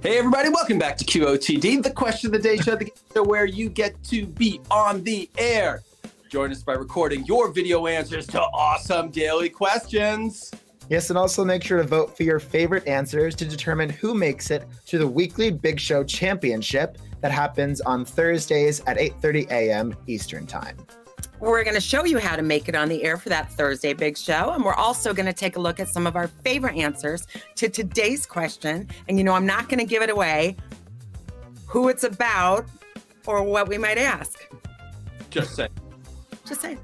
Hey everybody, welcome back to QOTD, the question of the day show, the show where you get to be on the air. Join us by recording your video answers to awesome daily questions. Yes, and also make sure to vote for your favorite answers to determine who makes it to the weekly Big Show Championship that happens on Thursdays at 8:30 a.m. Eastern Time. We're going to show you how to make it on the air for that Thursday Big Show. And we're also going to take a look at some of our favorite answers to today's question. And you know, I'm not going to give it away who it's about or what we might ask. Just say. Just say.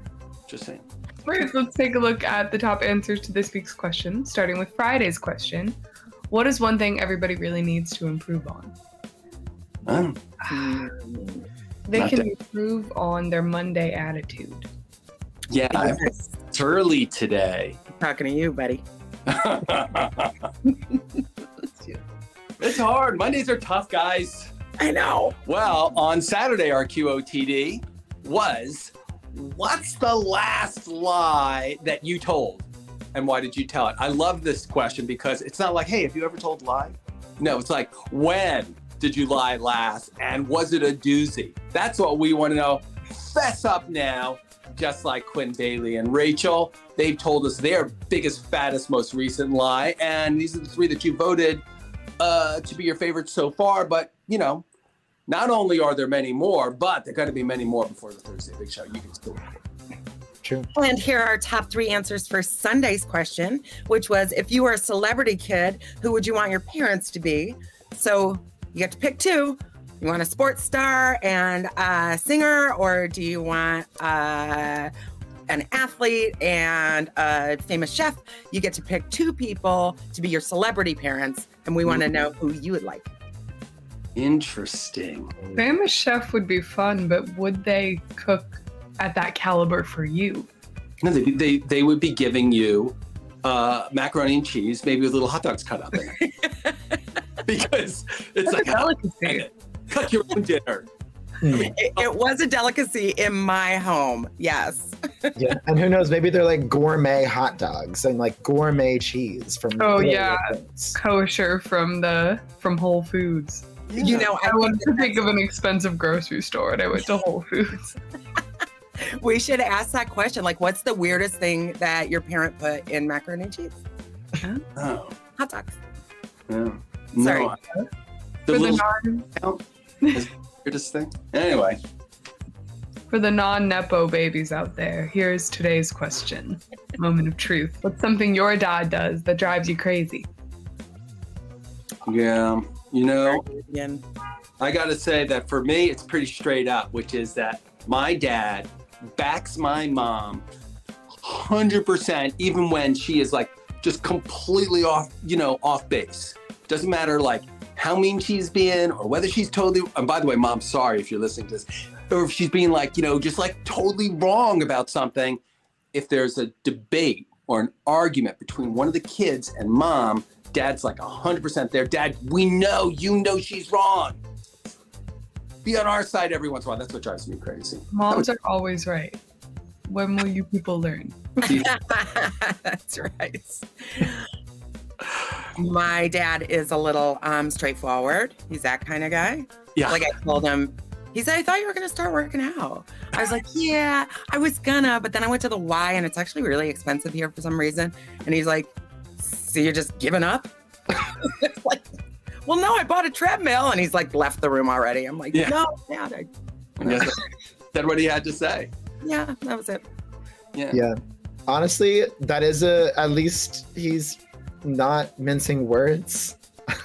Just saying. First, let's take a look at the top answers to this week's question, starting with Friday's question. What is one thing everybody really needs to improve on? They can improve on their Monday attitude. Yeah, it's early today. I'm talking to you, buddy. It's hard. Mondays are tough, guys. I know. Well, on Saturday, our QOTD was, what's the last lie that you told? And why did you tell it? I love this question because it's not like, hey, have you ever told a lie? No, it's like, when did you lie last? And was it a doozy? That's what we want to know. Fess up now, just like Quinn, Bailey, and Rachel. They've told us their biggest, fattest, most recent lie. And these are the three that you voted to be your favorites so far. But, you know, not only are there many more, but there are going to be many more before the Thursday Big Show. You can still record. True. And here are our top three answers for Sunday's question, which was, if you were a celebrity kid, who would you want your parents to be? So you get to pick two. You want a sports star and a singer, or do you want an athlete and a famous chef? You get to pick two people to be your celebrity parents, and we want to know who you would like. Interesting. Famous chef would be fun, but would they cook at that caliber for you? No, they would be giving you macaroni and cheese, maybe with little hot dogs cut up in it. Because it's like, delicacy. Cook your own dinner. It was a delicacy in my home, yes. Yeah, and who knows, maybe they're like gourmet hot dogs and like gourmet cheese from kosher from Whole Foods. Yeah. You know, I wanted to think of an expensive grocery store and I went to Whole Foods. We should ask that question, like, what's the weirdest thing that your parent put in macaroni and cheese? Oh. Hot dogs. Yeah. Sorry. No, For the is the weirdest thing. Anyway. For the non-Nepo babies out there, here's today's question. Moment of truth. What's something your dad does that drives you crazy? Yeah, you know, Again. I got to say that for me, it's pretty straight up, which is that my dad backs my mom 100%, even when she is like just completely off, you know, off base. Doesn't matter like how mean she's being or whether she's totally, and by the way, Mom, sorry if you're listening to this, or if she's being like, you know, just like totally wrong about something. If there's a debate or an argument between one of the kids and Mom, Dad's like 100% there. Dad, we know, you know she's wrong. Be on our side every once in a while. That's what drives me crazy. Moms are always right. When will you people learn? That's right. My dad is a little straightforward. He's that kind of guy. Yeah. Like I told him, he said, I thought you were going to start working out. I was like, yeah, I was gonna, but then I went to the Y and it's actually really expensive here for some reason. And he's like, so you're just giving up? It's like, well, no, I bought a treadmill. And he's like, left the room already. I'm like, Yeah. no, Dad. Said what he had to say. Yeah, that was it. Yeah. Yeah. Honestly, that is at least he's not mincing words.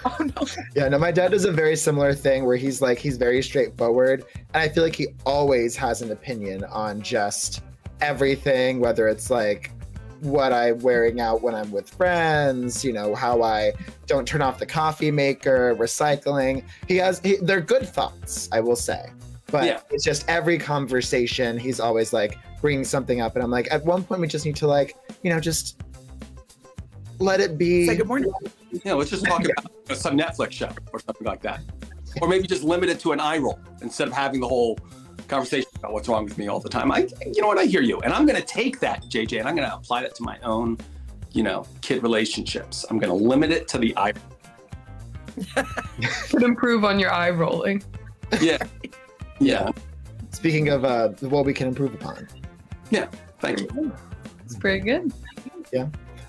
Oh, no. Yeah, no, my dad does a very similar thing where he's very straightforward. And I feel like he always has an opinion on just everything, whether it's like what I'm wearing out when I'm with friends, you know, how I don't turn off the coffee maker, recycling. They're good thoughts, I will say. But Yeah. It's just every conversation, he's always like bringing something up. And I'm like, at one point we just need to like, you know, just let it be. Say good morning. Yeah, let's just talk about some Netflix show or something like that. Or maybe just limit it to an eye roll instead of having the whole conversation about what's wrong with me all the time. You know what, I hear you. And I'm going to take that, JJ, and I'm going to apply that to my own, you know, kid relationships. I'm going to limit it to the eye roll. Could improve on your eye rolling. Yeah. Yeah. Speaking of what we can improve upon. Yeah. Thank you. It's pretty good. Yeah.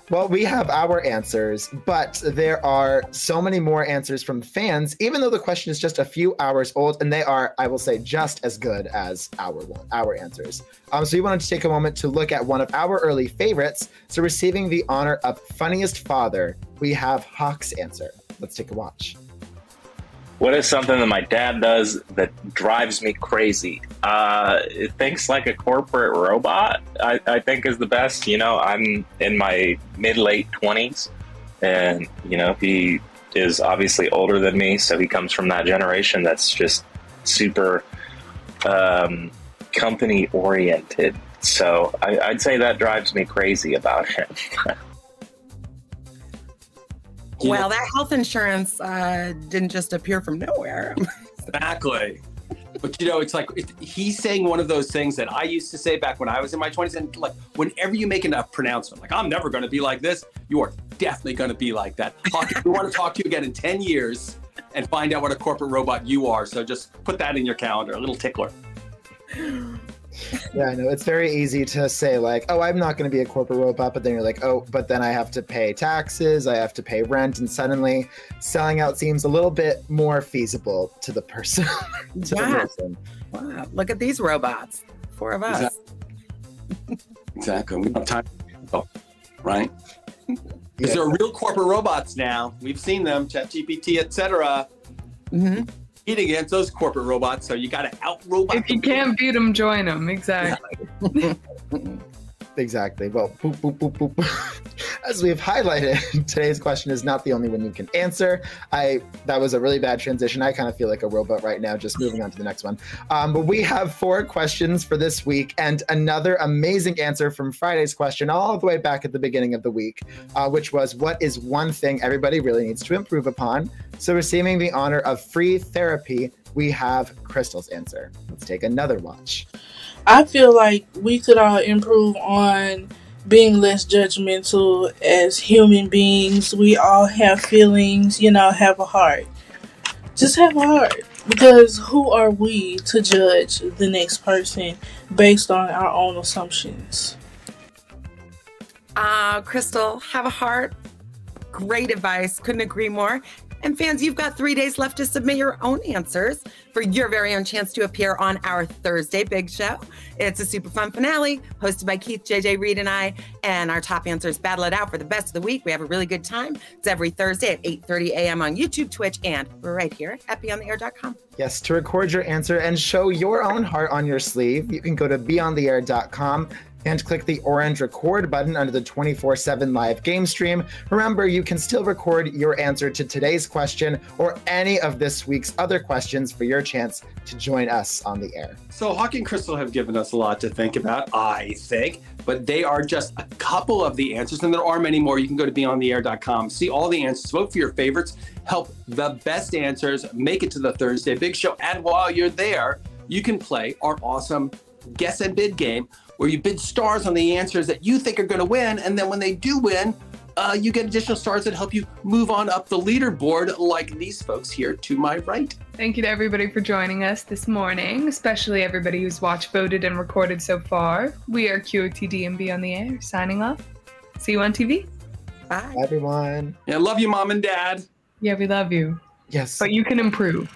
Well, we have our answers, but there are so many more answers from fans, even though the question is just a few hours old, and they are, I will say, just as good as our answers. So we wanted to take a moment to look at one of our early favorites. So receiving the honor of funniest father, we have Hawk's answer. Let's take a watch. What is something that my dad does that drives me crazy? It thinks like a corporate robot, I think is the best. You know, I'm in my mid-late 20s, and, you know, he is obviously older than me, so he comes from that generation that's just super company-oriented. So I'd say that drives me crazy about him. Well, that health insurance didn't just appear from nowhere. Exactly. But, you know, it's like he's saying one of those things that I used to say back when I was in my 20s. And like, whenever you make a pronouncement, like, I'm never going to be like this, you are definitely going to be like that. We want to talk to you again in 10 years and find out what a corporate robot you are. So just put that in your calendar, a little tickler. Yeah, I know. It's very easy to say like, oh, I'm not going to be a corporate robot. But then you're like, oh, but then I have to pay taxes. I have to pay rent. And suddenly selling out seems a little bit more feasible to the person. Wow. Look at these robots. 4 of us. Exactly. We don't have time. Oh, right? Because there are real corporate robots now. We've seen them, ChatGPT, etc. Mm-hmm. Eat against those corporate robots, so you got to out-robot. If you can't beat them, join them. Exactly. Exactly. Well, boop, boop, boop, boop. As we've highlighted, today's question is not the only one you can answer. That was a really bad transition. I kind of feel like a robot right now, just moving on to the next one. But we have 4 questions for this week and another amazing answer from Friday's question all the way back at the beginning of the week, which was, what is one thing everybody really needs to improve upon? So receiving the honor of free therapy, we have Crystal's answer. Let's take another watch. I feel like we could all improve on being less judgmental as human beings. We all have feelings, you know, have a heart. Just have a heart. Because who are we to judge the next person based on our own assumptions? Crystal, have a heart. Great advice. Couldn't agree more. And fans, you've got 3 days left to submit your own answers for your very own chance to appear on our Thursday Big Show. It's a super fun finale hosted by Keith, JJ, Reed, and I. And our top answers battle it out for the best of the week. We have a really good time. It's every Thursday at 8:30 a.m. on YouTube, Twitch, and we're right here at beyondtheair.com. Yes, to record your answer and show your own heart on your sleeve, you can go to beyondtheair.com and click the orange record button under the 24/7 live game stream. Remember, you can still record your answer to today's question or any of this week's other questions for your chance to join us on the air. So Hawk and Crystal have given us a lot to think about, I think, but they are just a couple of the answers, and there are many more. You can go to beyondtheair.com, see all the answers, vote for your favorites, help the best answers make it to the Thursday Big Show. And while you're there, you can play our awesome Guess and Bid game, where you bid stars on the answers that you think are going to win. And then when they do win, you get additional stars that help you move on up the leaderboard, like these folks here to my right. Thank you to everybody for joining us this morning, especially everybody who's watched, voted, and recorded so far. We are QOTD and Be on the Air, signing off. See you on TV. Bye. Bye, everyone. Yeah, love you, Mom and Dad. Yeah, we love you. Yes. But you can improve.